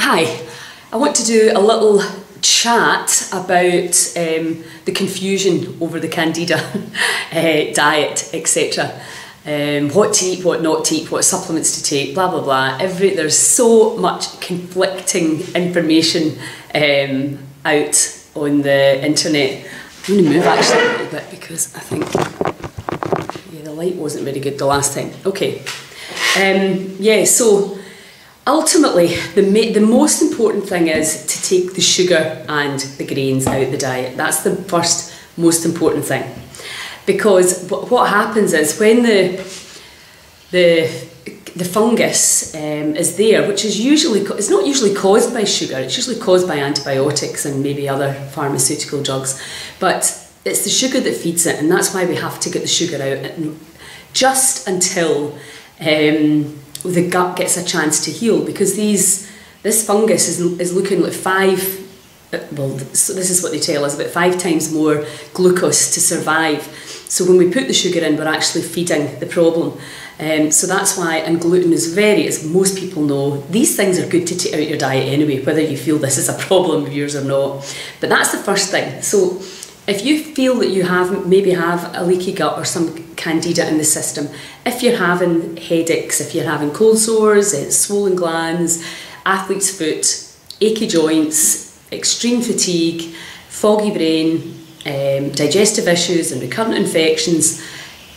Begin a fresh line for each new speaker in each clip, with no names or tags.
Hi, I want to do a little chat about the confusion over the Candida diet, etc. What to eat, what not to eat, what supplements to take, blah blah blah. There's so much conflicting information out on the internet. I'm going to move actually a little bit because I think the light wasn't very good the last time. Okay, so ultimately the most important thing is to take the sugar and the grains out of the diet. That's the first most important thing, because what happens is when the fungus is there, which is it's not usually caused by sugar, it's usually caused by antibiotics and maybe other pharmaceutical drugs, but it's the sugar that feeds it, and that's why we have to get the sugar out just until the gut gets a chance to heal, because this fungus is looking like so this is what they tell us, about 5 times more glucose to survive. So when we put the sugar in, we're actually feeding the problem. So that's why, and gluten is as most people know, these things are good to take out your diet anyway, whether you feel this is a problem of yours or not. But that's the first thing. So if you feel that you maybe have a leaky gut or some candida in the system, if you're having headaches, if you're having cold sores, swollen glands, athlete's foot, achy joints, extreme fatigue, foggy brain, digestive issues and recurrent infections,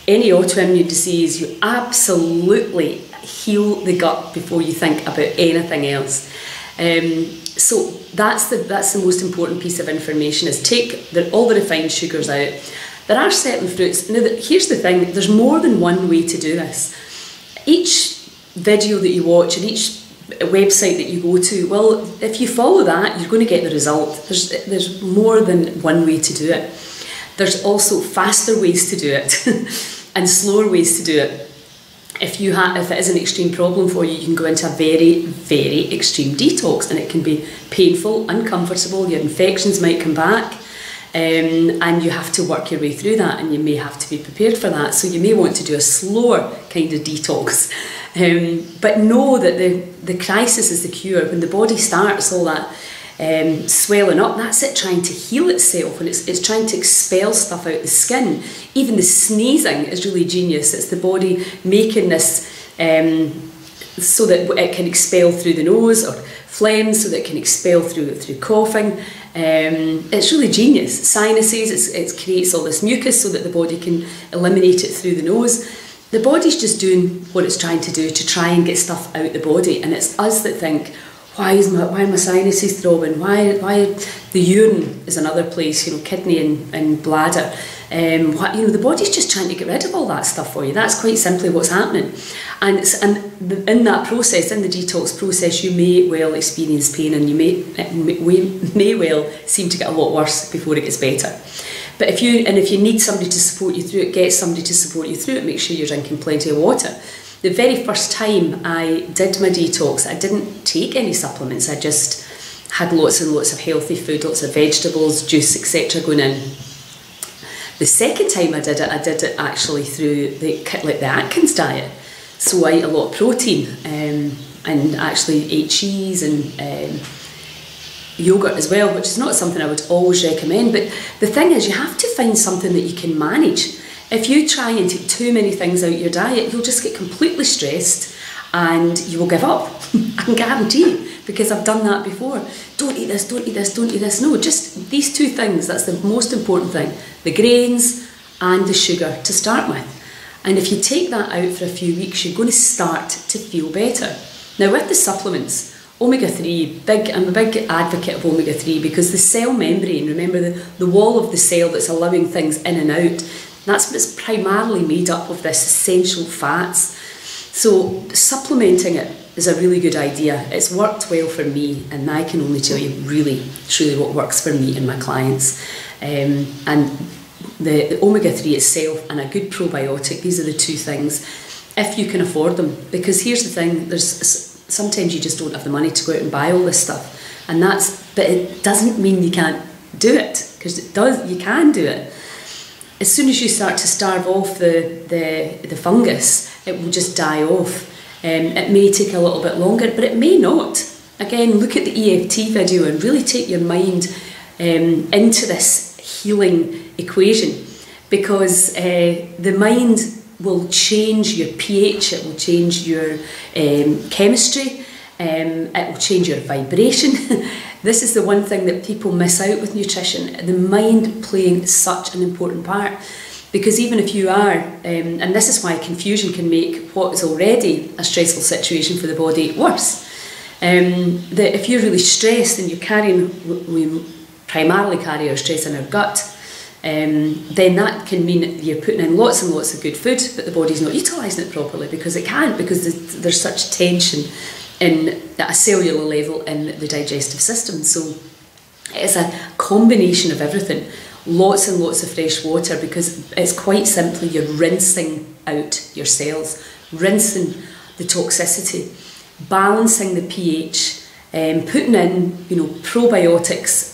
any autoimmune disease, you absolutely heal the gut before you think about anything else. So that's the most important piece of information, is take all the refined sugars out. There are certain fruits. Now, here's the thing, there's more than one way to do this. Each video that you watch and each website that you go to, well, if you follow that, you're going to get the result. There's more than one way to do it. There's also faster ways to do it and slower ways to do it. If it is an extreme problem for you, you can go into a very, very extreme detox, and it can be painful, uncomfortable, your infections might come back, and you have to work your way through that, and you may have to be prepared for that. So you may want to do a slower kind of detox. But know that the crisis is the cure. When the body starts all that swelling up, that's it trying to heal itself, and it's trying to expel stuff out the skin. Even the sneezing is really genius. It's the body making this so that it can expel through the nose, or phlegm so that it can expel through coughing. It's really genius. Sinuses, it creates all this mucus so that the body can eliminate it through the nose. The body's just doing what it's trying to do to try and get stuff out the body, and it's us that think, why are my sinuses throbbing? Why the urine is another place, kidney and bladder. The body's just trying to get rid of all that stuff for you. That's quite simply what's happening. And in that process, in the detox process, you may well experience pain, and you may well seem to get a lot worse before it gets better. But if you need somebody to support you through it, get somebody to support you through it. Make sure you're drinking plenty of water. The very first time I did my detox, I didn't take any supplements. I just had lots and lots of healthy food, lots of vegetables, juice, etc. going in. The second time I did it actually through the Atkins diet. So I ate a lot of protein and actually ate cheese and yogurt as well, which is not something I would always recommend. But the thing is, you have to find something that you can manage. If you try and take too many things out of your diet, you'll just get completely stressed and you will give up. I can guarantee you, because I've done that before. Don't eat this, don't eat this, don't eat this. No, just these two things, that's the most important thing. The grains and the sugar to start with. And if you take that out for a few weeks, you're going to start to feel better. Now with the supplements, omega-3, I'm a big advocate of omega-3, because the cell membrane, remember the wall of the cell that's allowing things in and out, that's what's primarily made up of this essential fats. So supplementing it is a really good idea. It's worked well for me, and I can only tell you really, truly what works for me and my clients. And the omega-3 itself and a good probiotic, these are the two things, if you can afford them. Because here's the thing, sometimes you just don't have the money to go out and buy all this stuff, but it doesn't mean you can't do it, because you can do it. As soon as you start to starve off the fungus, it will just die off. It may take a little bit longer, but it may not. again, look at the EFT video and really take your mind into this healing equation, because the mind will change your pH, it will change your chemistry, it will change your vibration. This is the one thing that people miss out with nutrition, the mind playing such an important part. Because even if you are, and this is why confusion can make what is already a stressful situation for the body worse. That if you're really stressed and you're carrying, we primarily carry our stress in our gut, then that can mean that you're putting in lots and lots of good food, but the body's not utilising it properly because it can't, because there's such tension at a cellular level in the digestive system. So it's a combination of everything. Lots and lots of fresh water, because it's quite simply you're rinsing out your cells, rinsing the toxicity, balancing the pH, putting in, probiotics.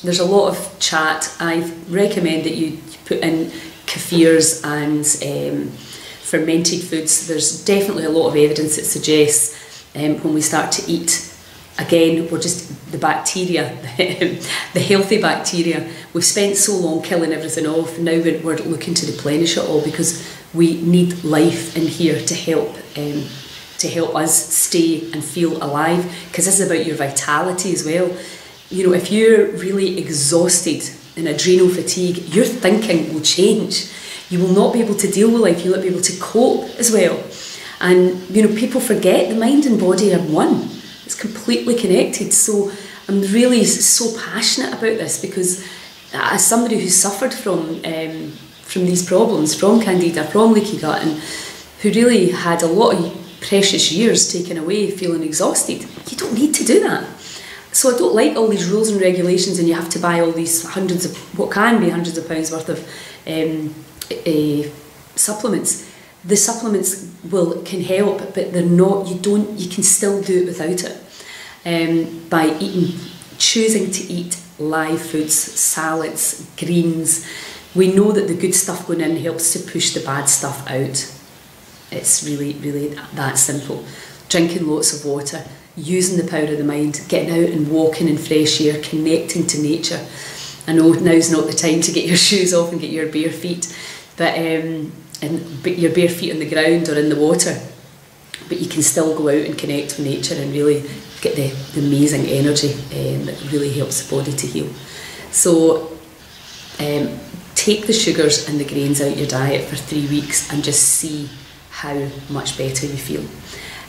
There's a lot of chat. I recommend that you put in kefirs and fermented foods. There's definitely a lot of evidence that suggests when we start to eat, again, we're just the bacteria, the healthy bacteria. We've spent so long killing everything off. Now we're looking to replenish it all, because we need life in here to help us stay and feel alive. Because this is about your vitality as well. If you're really exhausted and adrenal fatigue, your thinking will change. You will not be able to deal with life. You'll not be able to cope as well. And people forget the mind and body are one. It's completely connected. So I'm really so passionate about this, because as somebody who suffered from these problems, from Candida, from leaky gut, and who really had a lot of precious years taken away feeling exhausted, you don't need to do that. So I don't like all these rules and regulations, and you have to buy all these hundreds of pounds worth of supplements. The supplements can help, but they're not. You can still do it without it. By choosing to eat live foods, salads, greens. We know that the good stuff going in helps to push the bad stuff out. It's really, really that simple. Drinking lots of water, using the power of the mind, getting out and walking in fresh air, connecting to nature. I know now's not the time to get your shoes off and get your bare feet, but your bare feet on the ground or in the water. But you can still go out and connect with nature and really get the amazing energy that really helps the body to heal. So take the sugars and the grains out your diet for 3 weeks and just see how much better you feel.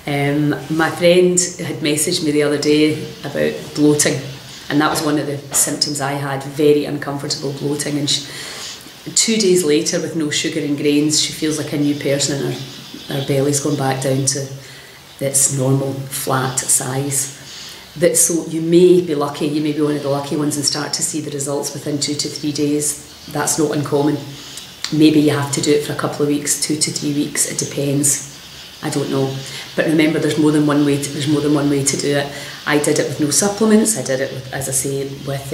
My friend had messaged me the other day about bloating, and that was one of the symptoms I had, very uncomfortable bloating. And 2 days later, with no sugar and grains, she feels like a new person, and her belly's gone back down to its normal flat size. So you may be lucky, you may be one of the lucky ones and start to see the results within 2 to 3 days. That's not uncommon. Maybe you have to do it for a couple of weeks, 2 to 3 weeks, it depends. I don't know. But remember, there's more than one way to do it. I did it with no supplements. I did it with, as I say, with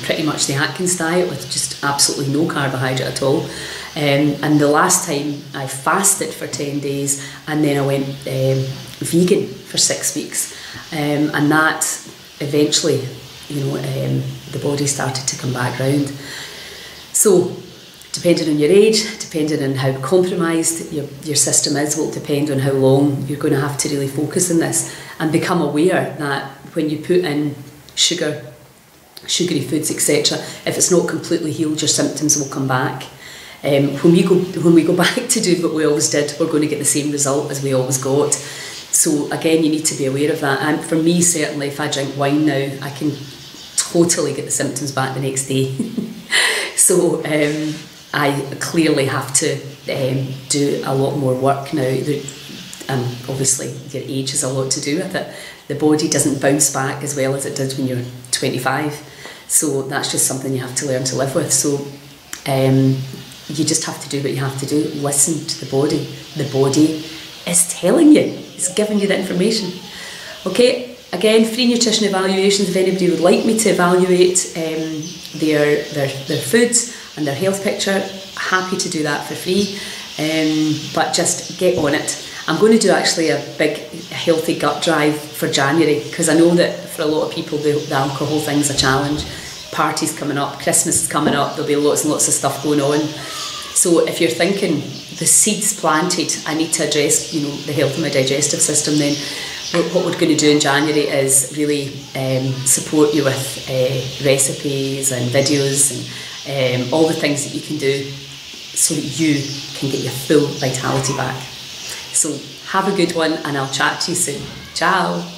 pretty much the Atkins diet, with just absolutely no carbohydrate at all. And the last time I fasted for 10 days, and then I went vegan for 6 weeks, and that eventually, the body started to come back round. So, depending on your age, depending on how compromised your system is, will depend on how long you're going to have to really focus on this and become aware that when you put in sugary foods, etc., if it's not completely healed, your symptoms will come back. When we go back to doing what we always did, we're going to get the same result as we always got. So again, you need to be aware of that. And for me, certainly, if I drink wine now, I can totally get the symptoms back the next day. So I clearly have to do a lot more work now. Obviously, your age has a lot to do with it. The body doesn't bounce back as well as it did when you're 25. So that's just something you have to learn to live with. So you just have to do what you have to do. Listen to the body. The body is telling you. It's giving you the information. Okay, again, free nutrition evaluations. If anybody would like me to evaluate their foods and their health picture, happy to do that for free. But just get on it. I'm going to do actually a big healthy gut drive for January, because I know that for a lot of people the alcohol thing's a challenge. Parties coming up, Christmas is coming up, there'll be lots and lots of stuff going on. So if you're thinking the seeds planted, I need to address, you know, the health of my digestive system, then what we're going to do in January is really support you with recipes and videos and all the things that you can do so that you can get your full vitality back. So have a good one, and I'll chat to you soon. Ciao.